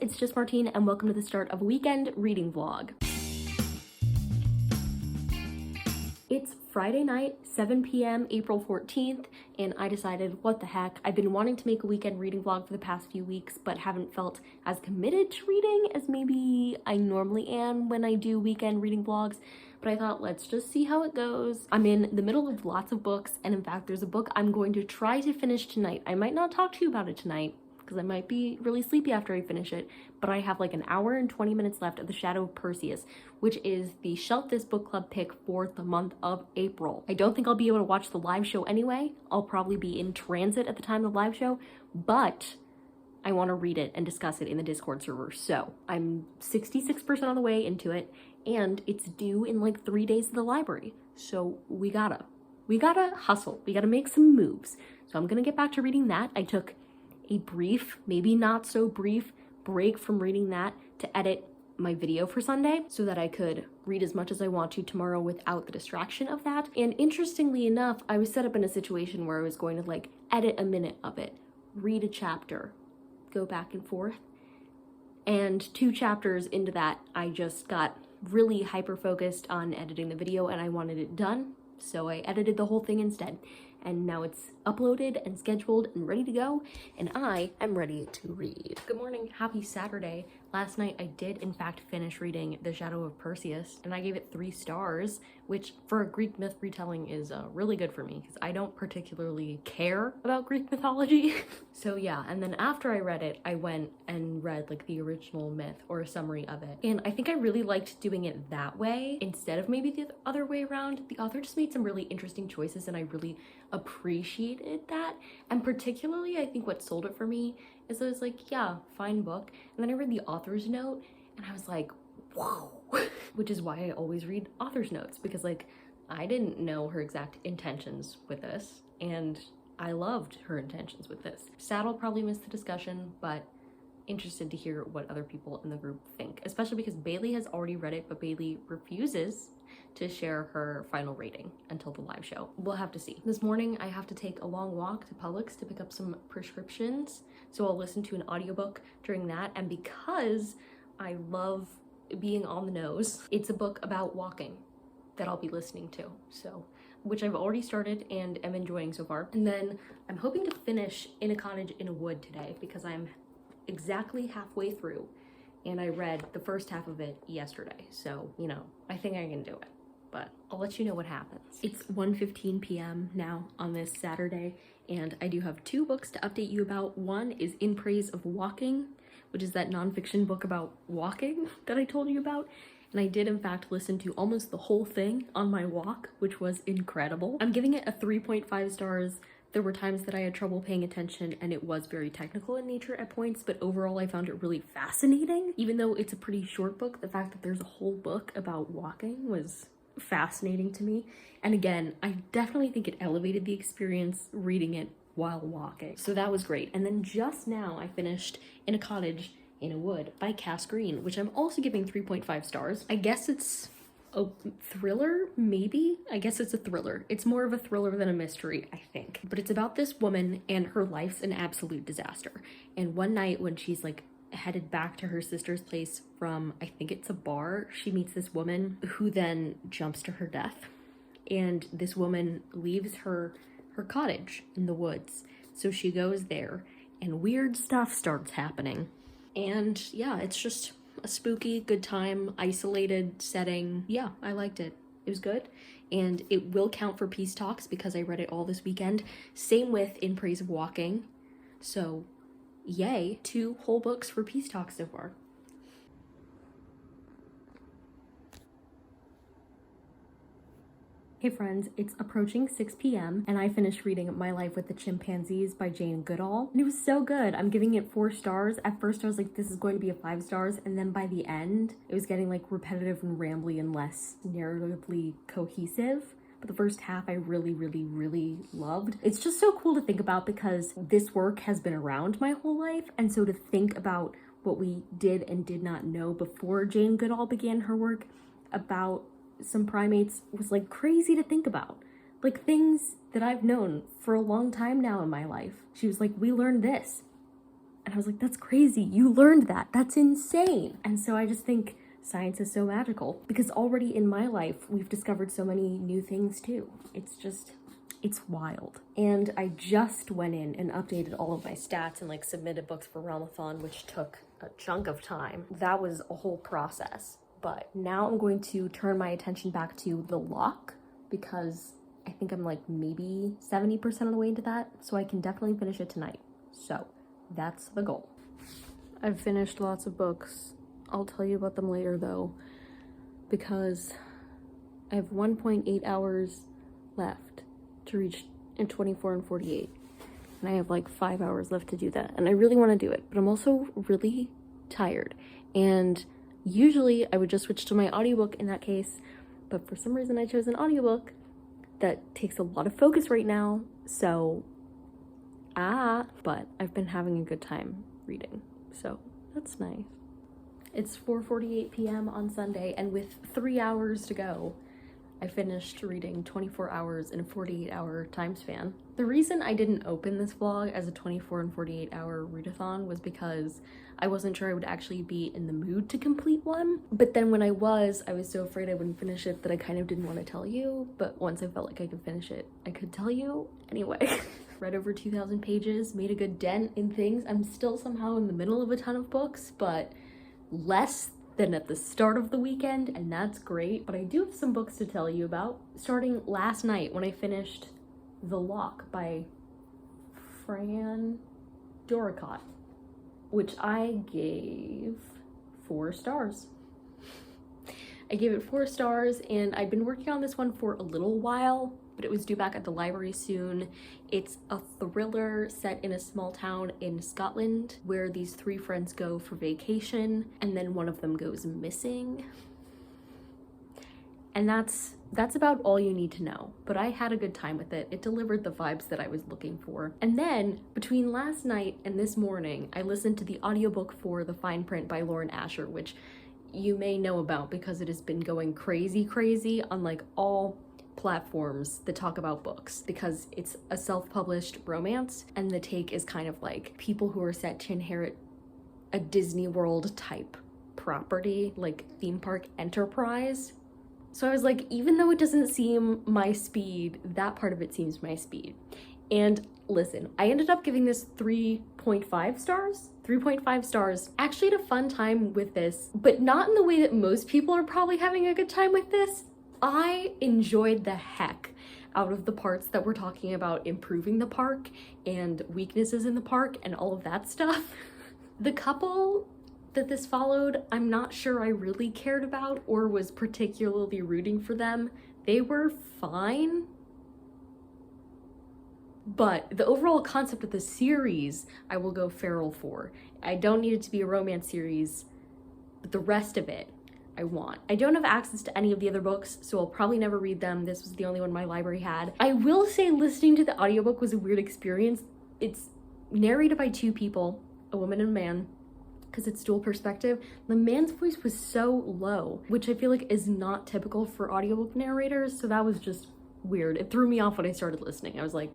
it's just Martine and welcome to the start of a weekend reading vlog. It's Friday night, 7 p.m., April 14th, and I decided, what the heck, I've been wanting to make a weekend reading vlog for the past few weeks, but haven't felt as committed to reading as maybe I normally am when I do weekend reading vlogs, but I thought, let's just see how it goes. I'm in the middle of lots of books, and in fact, there's a book I'm going to try to finish tonight. I might not talk to you about it tonight, because I might be really sleepy after I finish it, but I have like an hour and 20 minutes left of The Shadow of Perseus, which is the Shelf This Book Club pick for the month of April. I don't think I'll be able to watch the live show anyway. I'll probably be in transit at the time of the live show, but I want to read it and discuss it in the Discord server. So I'm 66% of the way into it, and it's due in like 3 days at the library. So we gotta hustle. We gotta make some moves. So I'm gonna get back to reading that. I took a brief, maybe not so brief, break from reading that to edit my video for Sunday so that I could read as much as I want to tomorrow without the distraction of that. And interestingly enough, I was set up in a situation where I was going to like edit a minute of it, read a chapter, go back and forth. And 2 chapters into that, I just got really hyper-focused on editing the video and I wanted it done. So I edited the whole thing instead. And now it's uploaded and scheduled and ready to go, and I am ready to read. Good morning, happy Saturday. Last night I did in fact finish reading The Shadow of Perseus, and I gave it 3 stars, which for a Greek myth retelling is really good for me, because I don't particularly care about Greek mythology. So yeah, and then after I read it, I went and read like the original myth or a summary of it. And I think I really liked doing it that way, instead of maybe the other way around. The author just made some really interesting choices, and I really appreciated that. And particularly I think what sold it for me is I was like, yeah, fine book, and then I read the author's note and I was like, whoa. Which is why I always read author's notes, because like I didn't know her exact intentions with this and I loved her intentions with this. Sad I'll probably miss the discussion, but interested to hear what other people in the group think, especially because Bailey has already read it, but Bailey refuses to share her final rating until the live show. We'll have to see. This morning I have to take a long walk to Publix to pick up some prescriptions, so I'll listen to an audiobook during that. And because I love being on the nose, it's a book about walking that I'll be listening to, so which I've already started and am enjoying so far. And then I'm hoping to finish In a Cottage in a Wood today, because I'm exactly halfway through and I read the first half of it yesterday, so you know, I think I can do it, but I'll let you know what happens. It's 1:15 p.m. now on this Saturday, and I do have 2 books to update you about. One is In Praise of Walking, which is that nonfiction book about walking that I told you about, and I did in fact listen to almost the whole thing on my walk, which was incredible. I'm giving it a 3.5 stars. There were times that I had trouble paying attention and it was very technical in nature at points, but overall I found it really fascinating. Even though it's a pretty short book, the fact that there's a whole book about walking was fascinating to me. And again, I definitely think it elevated the experience reading it while walking. So that was great. And then just now I finished In a Cottage in a Wood by Cass Green, which I'm also giving 3.5 stars. I guess it's a thriller, maybe? I guess it's a thriller. It's more of a thriller than a mystery, I think. But it's about this woman and her life's an absolute disaster. And one night when she's like headed back to her sister's place from, I think it's a bar, she meets this woman who then jumps to her death. And this woman leaves her cottage in the woods. So she goes there and weird stuff starts happening. And yeah, it's just a spooky, good time, isolated setting. Yeah, I liked it. It was good. And it will count for Peace Talks because I read it all this weekend. Same with In Praise of Walking. So yay, 2 whole books for Peace Talks so far. Hey friends, it's approaching 6 p.m. and I finished reading My Life with the Chimpanzees by Jane Goodall. And it was so good. I'm giving it 4 stars. At first I was like, this is going to be a 5 stars. And then by the end, it was getting like repetitive and rambly and less narratively cohesive. But the first half I really, really, really loved. It's just so cool to think about because this work has been around my whole life. And so to think about what we did and did not know before Jane Goodall began her work about some primates was like crazy to think about. Like things that I've known for a long time now in my life. She was like, we learned this. And I was like, that's crazy. You learned that. That's insane. And so I just think science is so magical because already in my life, we've discovered so many new things too. It's wild. And I just went in and updated all of my stats and like submitted books for realmathon, which took a chunk of time. That was a whole process. But now I'm going to turn my attention back to the lock because I think I'm like maybe 70% of the way into that. So I can definitely finish it tonight. So that's the goal. I've finished lots of books. I'll tell you about them later though, because I have 1.8 hours left to reach in 24 and 48. And I have like 5 hours left to do that. And I really want to do it, but I'm also really tired. And usually I would just switch to my audiobook in that case, but for some reason I chose an audiobook that takes a lot of focus right now. So, but I've been having a good time reading. So that's nice. It's 4:48 p.m. on Sunday, and with 3 hours to go, I finished reading 24 hours in a 48-hour time span. The reason I didn't open this vlog as a 24 and 48-hour readathon was because I wasn't sure I would actually be in the mood to complete one. But then when I was so afraid I wouldn't finish it that I kind of didn't want to tell you. But once I felt like I could finish it, I could tell you. Anyway, read over 2,000 pages, made a good dent in things. I'm still somehow in the middle of a ton of books, but less than at the start of the weekend, and that's great. But I do have some books to tell you about. Starting last night when I finished The Lock by Fran Doricott, which I gave 4 stars. I gave it 4 stars, and I've been working on this one for a little while, but it was due back at the library soon. It's a thriller set in a small town in Scotland where these 3 friends go for vacation and then one of them goes missing. And that's about all you need to know. But I had a good time with it. It delivered the vibes that I was looking for. And then between last night and this morning, I listened to the audiobook for The Fine Print by Lauren Asher, which you may know about because it has been going crazy on like all platforms that talk about books, because it's a self-published romance and the take is kind of like people who are set to inherit a Disney World type property, like theme park enterprise. So I was like, even though it doesn't seem my speed, that part of it seems my speed. And listen, I ended up giving this 3.5 stars. 3.5 stars. Actually had a fun time with this, but not in the way that most people are probably having a good time with this. I enjoyed the heck out of the parts that were talking about improving the park and weaknesses in the park and all of that stuff. The couple that this followed, I'm not sure I really cared about or was particularly rooting for them. They were fine. But the overall concept of the series, I will go feral for. I don't need it to be a romance series, but the rest of it, I want. I don't have access to any of the other books, so I'll probably never read them. This was the only one my library had. I will say listening to the audiobook was a weird experience. It's narrated by 2 people, a woman and a man, because it's dual perspective. The man's voice was so low, which I feel like is not typical for audiobook narrators, so that was just weird. It threw me off when I started listening. I was like,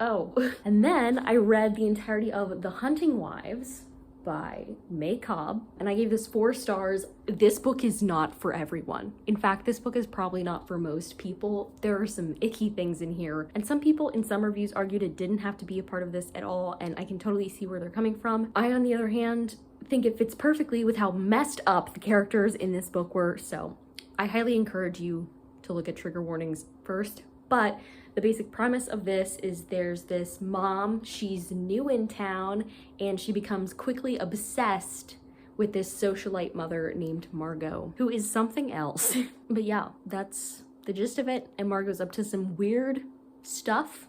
oh. And then I read the entirety of The Hunting Wives by May Cobb, and I gave this 4 stars. This book is not for everyone. In fact, this book is probably not for most people. There are some icky things in here, and some people in some reviews argued it didn't have to be a part of this at all, and I can totally see where they're coming from. I, on the other hand, think it fits perfectly with how messed up the characters in this book were, so I highly encourage you to look at trigger warnings first. But the basic premise of this is there's this mom, she's new in town, and she becomes quickly obsessed with this socialite mother named Margot, who is something else. But yeah, that's the gist of it, and Margot's up to some weird stuff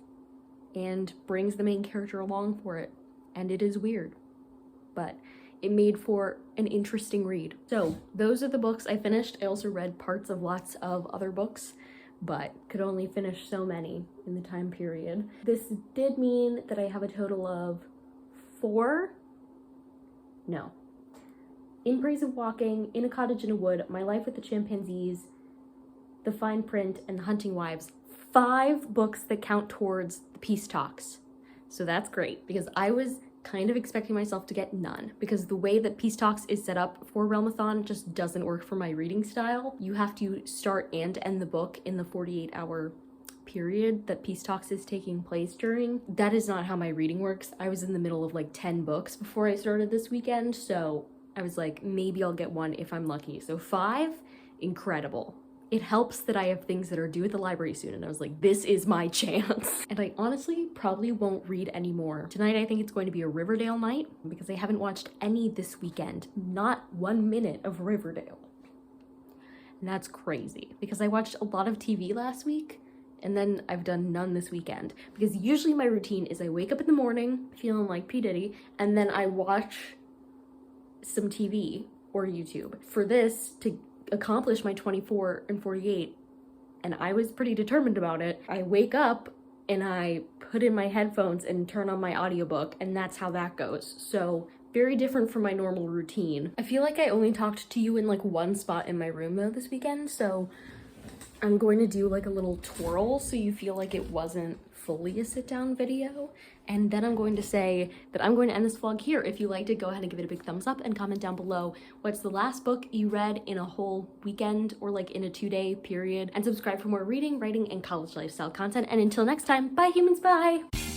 and brings the main character along for it, and it is weird, but it made for an interesting read. So those are the books I finished. I also read parts of lots of other books, but could only finish so many in the time period. This did mean that I have a total of 4, no. In Praise of Walking, In a Cottage in a Wood, My Life with the Chimpanzees, The Fine Print, and The Hunting Wives. 5 books that count towards the peace talks. So that's great, because I was kind of expecting myself to get none, because the way that Peace Talks is set up for Realmathon just doesn't work for my reading style. You have to start and end the book in the 48-hour period that Peace Talks is taking place during. That is not how my reading works. I was in the middle of like 10 books before I started this weekend, so I was like, maybe I'll get one if I'm lucky. So 5, incredible. It helps that I have things that are due at the library soon, and I was like, this is my chance. And I honestly probably won't read anymore. Tonight I think it's going to be a Riverdale night, because I haven't watched any this weekend. Not 1 minute of Riverdale. And that's crazy, because I watched a lot of TV last week, and then I've done none this weekend. Because usually my routine is I wake up in the morning feeling like P. Diddy, and then I watch some TV or YouTube. For this to accomplish my 24 and 48, and I was pretty determined about it, I wake up and I put in my headphones and turn on my audiobook, and that's how that goes. So very different from my normal routine. I feel like I only talked to you in like one spot in my room though this weekend, so I'm going to do like a little twirl so you feel like it wasn't fully a sit-down video, and then I'm going to say that I'm going to end this vlog here. If you liked it, go ahead and give it a big thumbs up and comment down below what's the last book you read in a whole weekend or like in a 2-day period, and subscribe for more reading, writing, and college lifestyle content. And until next time, bye humans, bye!